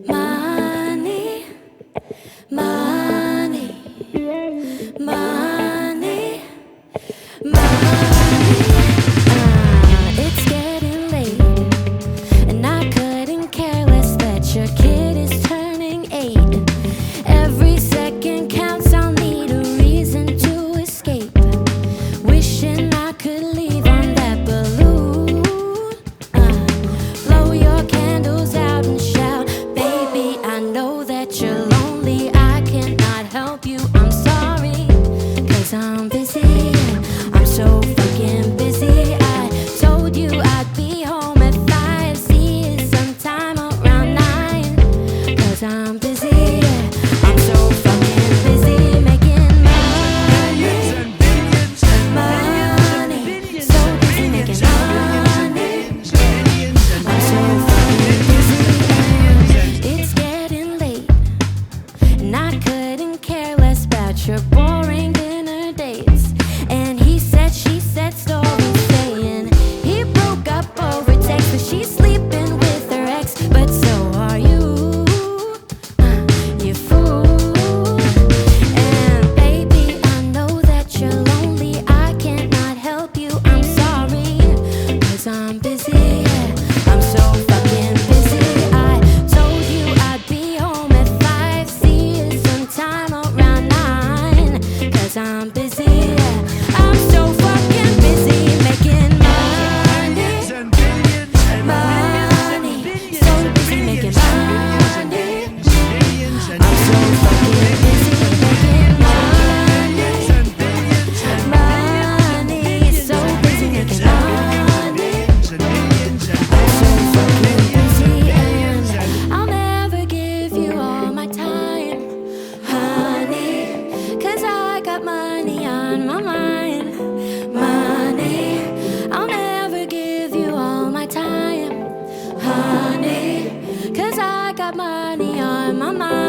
Money, money, money, money. It's getting late, and I couldn't care less that your kid is turning 8. Every second counts, I'll need a reason to escape. Wishing I could leave on that balloon. Blow your candles out and shout, baby, I know that you're lonely. I cannot help you, I'm sorry, 'cause I'm busy. I'm so fucking busy. I told you I'd be home at 5. See you sometime around 9. 'Cause I'm busy. I'm so fucking busy making money. Money. So busy making money. I'm so fucking busy. It's getting late, and I couldn't care less about your boring dinner dates. And he said, she said stories saying he broke up over text, but she's sleeping with her ex. But so are you, you fool. And baby, I know that you're lonely. I cannot help you, I'm sorry, 'cause I'm busy. I'm so fucking busy. I told you I'd be home at 5. See you sometime around 9. 'Cause I'm busy. I'm so fucking busy making money. Money. So busy making money. I'm so fucking busy making money. Money. So busy making money. I'm so fucking busy, and I'll never give you all my time, honey, 'cause I got money on my mind. Money. I'll never give you all my time, honey, 'cause I got money on my mind.